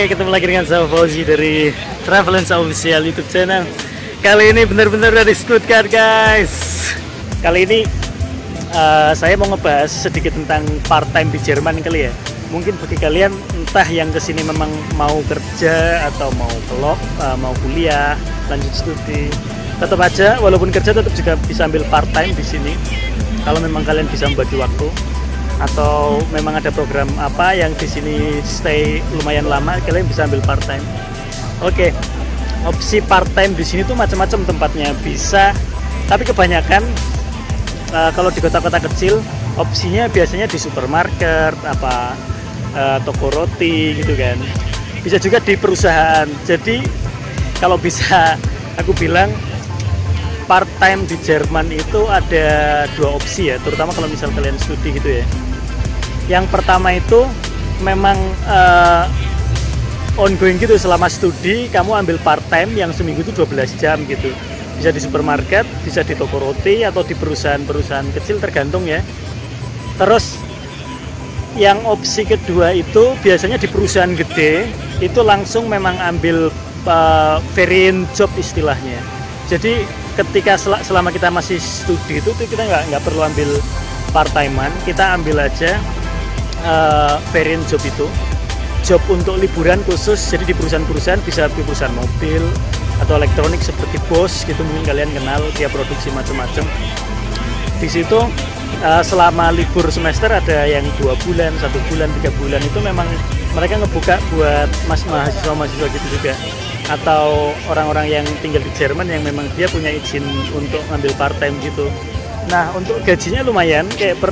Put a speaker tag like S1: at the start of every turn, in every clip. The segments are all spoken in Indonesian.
S1: Oke, ketemu lagi dengan saya Fauzi dari Travelance Official YouTube channel. Kali ini benar-benar dari Stuttgart, guys. Kali ini saya mau ngebahas sedikit tentang part-time di Jerman kali ya. Mungkin bagi kalian entah yang kesini memang mau kerja atau mau vlog, mau kuliah, lanjut studi, tetap aja walaupun kerja tetap juga bisa ambil part-time di sini. Kalau memang kalian bisa membagi waktu, atau memang ada program apa yang di sini stay lumayan lama, kalian bisa ambil part time. Oke, opsi part time di sini tuh macam-macam tempatnya bisa, tapi kebanyakan kalau di kota-kota kecil opsinya biasanya di supermarket, toko roti gitu kan. Bisa juga di perusahaan. Jadi kalau bisa aku bilang part time di Jerman itu ada dua opsi ya, terutama kalau misal kalian studi gitu ya. Yang pertama itu memang ongoing gitu, selama studi kamu ambil part time yang seminggu itu 12 jam gitu. Bisa di supermarket, bisa di toko roti, atau di perusahaan-perusahaan kecil, tergantung ya. Terus yang opsi kedua itu biasanya di perusahaan gede, itu langsung memang ambil variant job istilahnya. Jadi ketika selama kita masih studi itu kita nggak perlu ambil part-timean, kita ambil aja variant job itu, job untuk liburan khusus. Jadi di perusahaan-perusahaan, bisa di perusahaan mobil atau elektronik seperti Bosch gitu, mungkin kalian kenal, dia produksi macam-macam. Di situ selama libur semester ada yang 2 bulan, 1 bulan, 3 bulan, itu memang mereka ngebuka buat mahasiswa-mahasiswa gitu juga, atau orang-orang yang tinggal di Jerman yang memang dia punya izin untuk ngambil part time gitu. Nah, untuk gajinya lumayan, kayak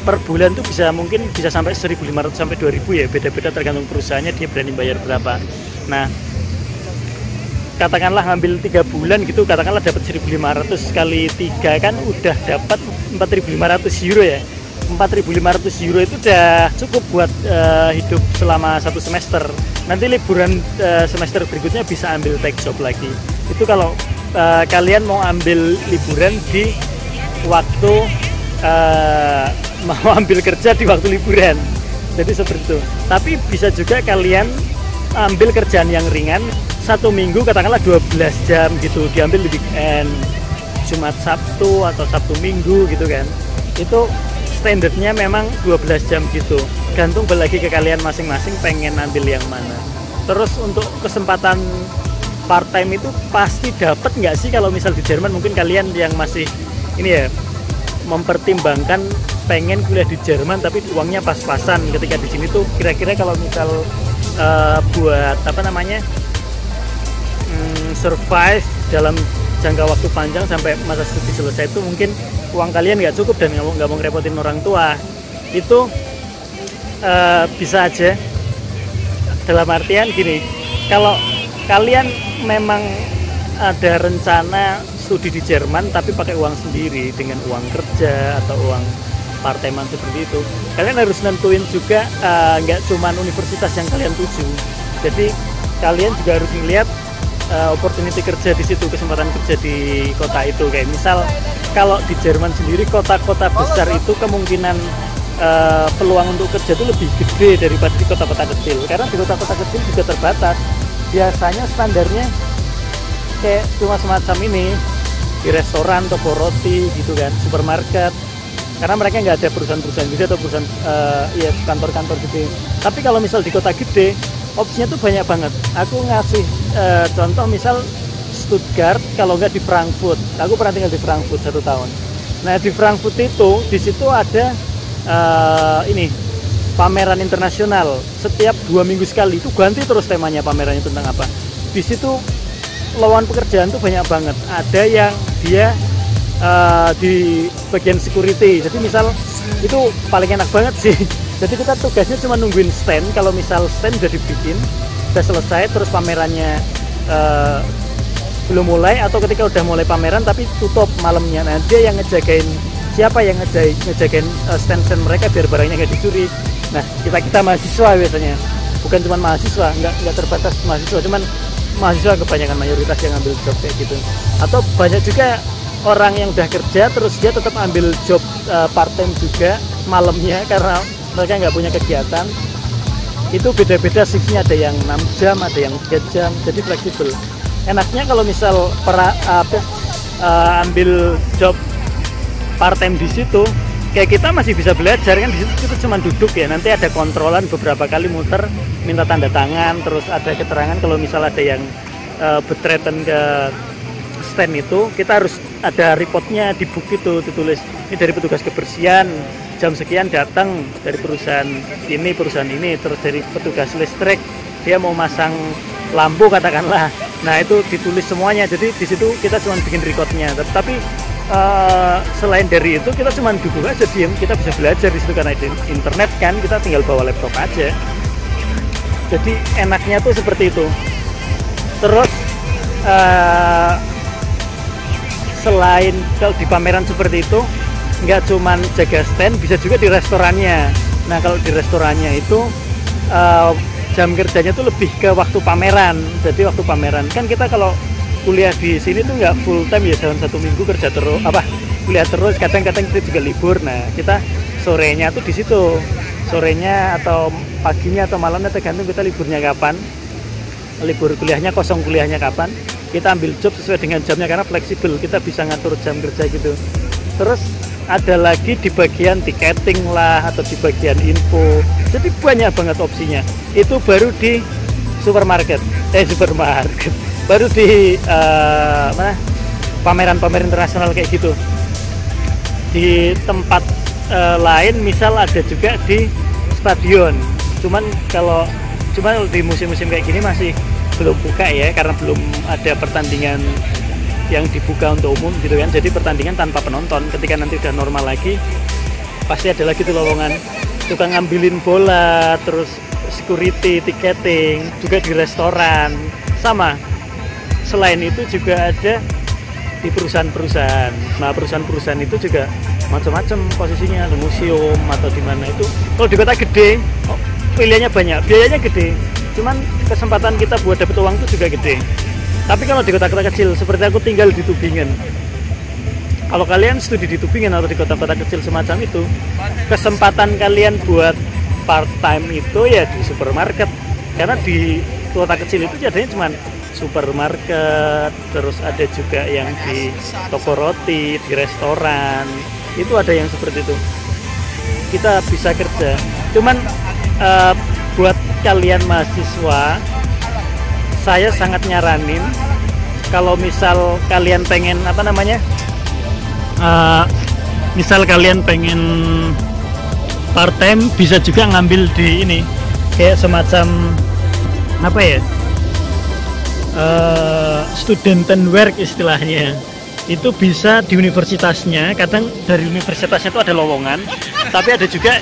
S1: per bulan tuh mungkin bisa sampai 1.500 sampai 2.000 ya, beda-beda tergantung perusahaannya dia berani bayar berapa. Nah, katakanlah ngambil 3 bulan gitu, katakanlah dapat 1.500 kali 3 kan udah dapat 4.500 euro ya. 4.500 euro itu udah cukup buat hidup selama 1 semester. Nanti liburan semester berikutnya bisa ambil take job lagi. Itu kalau kalian mau ambil liburan di waktu mau ambil kerja di waktu liburan. Jadi seperti itu. Tapi bisa juga kalian ambil kerjaan yang ringan, 1 minggu katakanlah 12 jam gitu, diambil di weekend, Jumat Sabtu atau Sabtu Minggu gitu kan. Itu standarnya memang 12 jam gitu, gantung lagi ke kalian masing-masing pengen ambil yang mana. Terus untuk kesempatan part time itu pasti dapat nggak sih kalau misal di Jerman? Mungkin kalian yang masih ini ya, mempertimbangkan pengen kuliah di Jerman tapi uangnya pas-pasan. Ketika di sini tuh kira-kira kalau misal buat survive dalam jangka waktu panjang sampai masa studi selesai itu mungkin uang kalian nggak cukup dan nggak mau ngerepotin orang tua, itu bisa aja. Dalam artian gini, kalau kalian memang ada rencana studi di Jerman tapi pakai uang sendiri dengan uang kerja atau uang part-timean seperti itu, kalian harus nentuin juga nggak cuman universitas yang kalian tuju. Jadi kalian juga harus melihat opportunity kerja di situ, kesempatan kerja di kota itu. Kayak misal kalau di Jerman sendiri, kota-kota besar itu kemungkinan peluang untuk kerja itu lebih gede daripada di kota-kota kecil, karena di kota-kota kecil juga terbatas. Biasanya standarnya kayak cuma semacam ini, di restoran, toko roti gitu kan, supermarket, karena mereka nggak ada perusahaan-perusahaan gede atau perusahaan kantor-kantor gede. Tapi kalau misal di kota gede, opsinya tuh banyak banget. Aku ngasih contoh misal Stuttgart, kalau nggak di Frankfurt. Aku pernah tinggal di Frankfurt 1 tahun. Nah, di Frankfurt itu, di situ ada pameran internasional. Setiap 2 minggu sekali, itu ganti terus temanya, pamerannya tentang apa. Di situ lowongan pekerjaan tuh banyak banget. Ada yang dia di bagian security. Jadi misal itu paling enak banget sih. Jadi kita tugasnya cuma nungguin stand. Kalau misal stand udah dibikin, udah selesai, terus pamerannya belum mulai, atau ketika udah mulai pameran tapi tutup malamnya, nah dia yang ngejagain, siapa yang ngejagain stand-stand mereka biar barangnya nggak dicuri. Nah, kita mahasiswa biasanya, bukan cuma mahasiswa, nggak terbatas mahasiswa, cuman mahasiswa kebanyakan, mayoritas yang ambil job kayak gitu. Atau banyak juga orang yang udah kerja terus dia tetap ambil job part time juga malamnya karena mereka nggak punya kegiatan. itu beda-beda shiftnya, ada yang 6 jam, ada yang 3 jam, jadi fleksibel. Enaknya kalau misal ambil job part time di situ, kayak kita masih bisa belajar kan, di situ kita cuma duduk ya, nanti ada kontrolan beberapa kali muter, minta tanda tangan, terus ada keterangan kalau misal ada yang betretan ke stand itu, kita harus ada reportnya di buku itu, ditulis ini dari petugas kebersihan jam sekian datang dari perusahaan ini, terus dari petugas listrik dia mau masang lampu katakanlah. Nah itu ditulis semuanya, jadi di situ kita cuma bikin recordnya. Tapi selain dari itu kita cuma duduk aja diem, kita bisa belajar di situ karena di internet kan, kita tinggal bawa laptop aja. Jadi enaknya tuh seperti itu. Terus selain kalau di pameran seperti itu, nggak cuman jaga stand, bisa juga di restorannya. Nah kalau di restorannya itu jam kerjanya tuh lebih ke waktu pameran. Jadi waktu pameran kan kita kalau kuliah di sini tuh nggak full time ya, dalam 1 minggu kerja terus, kuliah terus, kadang-kadang kita juga libur. Nah kita sorenya tuh di situ, sorenya atau paginya atau malamnya tergantung kita liburnya kapan, libur kuliahnya, kosong kuliahnya kapan, kita ambil job sesuai dengan jamnya karena fleksibel, kita bisa ngatur jam kerja gitu. Terus ada lagi di bagian tiketing lah, atau di bagian info, jadi banyak banget opsinya. Itu baru di supermarket baru di pameran-pameran internasional kayak gitu. Di tempat lain misal ada juga di stadion, cuman di musim-musim kayak gini masih belum buka ya, karena belum ada pertandingan yang dibuka untuk umum gitu kan, jadi pertandingan tanpa penonton. Ketika nanti udah normal lagi pasti ada lagi tuh lowongan tukang ngambilin bola, terus security, tiketing, juga di restoran sama. Selain itu juga ada di perusahaan-perusahaan. Nah perusahaan-perusahaan itu juga macam-macam posisinya, di museum atau di mana itu. Kalau di kota gede pilihannya banyak, biayanya gede, cuman kesempatan kita buat dapet uang itu juga gede. Tapi kalau di kota-kota kecil, seperti aku tinggal di Tubingen, kalau kalian studi di Tubingen atau di kota-kota kecil semacam itu, kesempatan kalian buat part time itu ya di supermarket. Karena di kota kecil itu jadinya cuma supermarket, terus ada juga yang di toko roti, di restoran, itu ada yang seperti itu. Kita bisa kerja, cuman buat kalian mahasiswa, saya sangat nyaranin kalau misal kalian pengen misal kalian pengen part time, bisa juga ngambil di ini kayak semacam student work istilahnya. Itu bisa di universitasnya, kadang dari universitasnya itu ada lowongan, tapi ada juga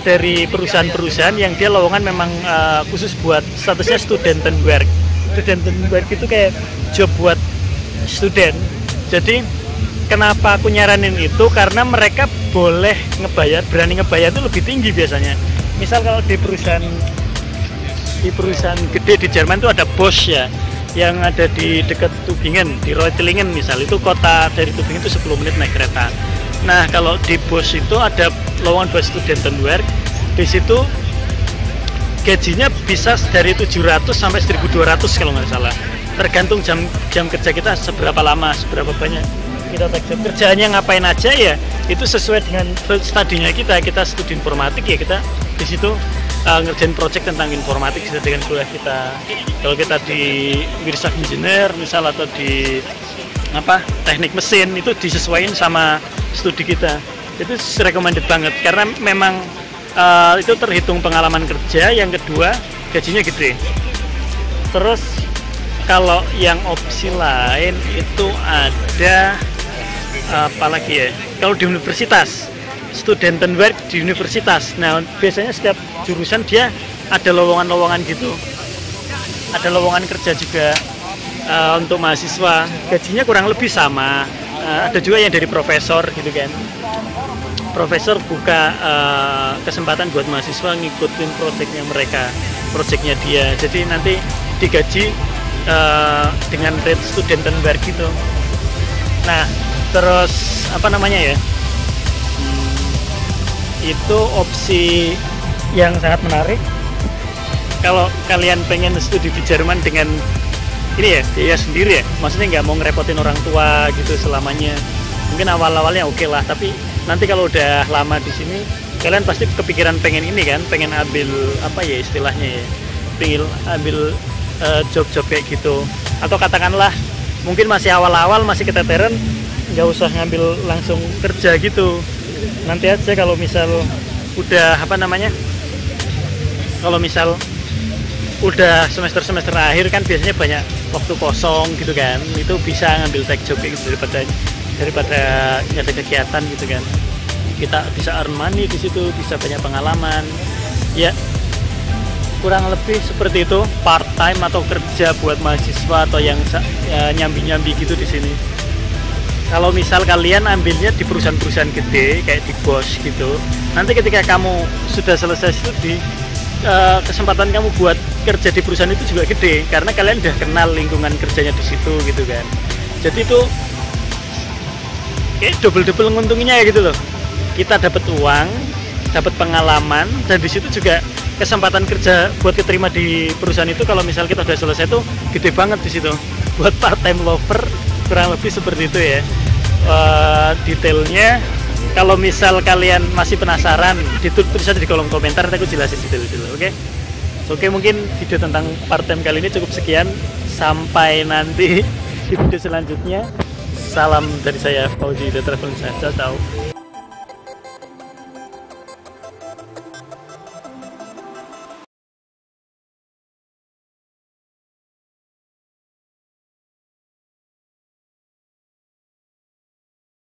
S1: dari perusahaan-perusahaan yang dia lowongan memang khusus buat statusnya student work. Student work itu kayak job buat student. Jadi kenapa aku nyaranin itu, karena mereka boleh berani ngebayar itu lebih tinggi biasanya. Misal kalau di perusahaan gede di Jerman itu ada Bosch ya, yang ada di dekat Tubingen, di Reutlingen misal, itu kota dari Tubingen itu 10 menit naik kereta. Nah kalau di Bosch itu ada lowongan buat student work, di situ gajinya bisa dari 700 sampai 1.200 kalau nggak salah, tergantung jam kerja kita seberapa lama, seberapa banyak kita jam kerjanya, ngapain aja ya itu sesuai dengan studinya kita studi informatik ya, kita di situ ngerjain project tentang informatik sesuai dengan kuliah kita. Kalau kita di Wirtschaft Engineer misal, atau di teknik mesin, itu disesuaikan sama studi kita. Itu recommended banget karena memang itu terhitung pengalaman kerja. Yang kedua gajinya gede. Terus kalau yang opsi lain itu ada apalagi ya, kalau di universitas, student work di universitas. Nah biasanya setiap jurusan dia ada lowongan-lowongan gitu, ada lowongan kerja juga untuk mahasiswa, gajinya kurang lebih sama. Ada juga yang dari profesor gitu kan, profesor buka kesempatan buat mahasiswa ngikutin proyeknya dia, jadi nanti digaji dengan rate student work gitu. Nah terus itu opsi yang sangat menarik kalau kalian pengen studi di Jerman dengan ini ya biaya sendiri ya, maksudnya nggak mau ngerepotin orang tua gitu selamanya. Mungkin awal-awalnya oke lah, tapi nanti kalau udah lama di sini kalian pasti kepikiran pengen ini kan, pengen ambil apa ya istilahnya ya, pengen ambil job-job kayak gitu. Atau katakanlah mungkin masih awal-awal, masih keteteran, nggak usah ngambil langsung kerja gitu. Nanti aja kalau misal udah apa namanya, kalau misal udah semester akhir kan biasanya banyak waktu kosong gitu kan, itu bisa ngambil tech job kayak gitu daripada nggak ada kegiatan gitu kan. Kita bisa earn money di situ, bisa banyak pengalaman ya, kurang lebih seperti itu, part time atau kerja buat mahasiswa atau yang nyambi-nyambi gitu di sini. Kalau misal kalian ambilnya di perusahaan-perusahaan gede kayak di BOS gitu, nanti ketika kamu sudah selesai studi, kesempatan kamu buat kerja di perusahaan itu juga gede karena kalian udah kenal lingkungan kerjanya di situ gitu kan. Jadi itu kayak double nguntunginya ya gitu loh. Kita dapat uang, dapat pengalaman, dan di situ juga kesempatan kerja buat keterima di perusahaan itu kalau misal kita udah selesai tuh gede banget di situ. Buat part time lover kurang lebih seperti itu ya. Detailnya kalau misal kalian masih penasaran, tulis aja di kolom komentar, nanti aku jelasin detail-detail. Oke, mungkin video tentang part time kali ini cukup sekian. Sampai nanti di video selanjutnya. Salam dari saya, Fauzi, The Travel Insider. Ciao.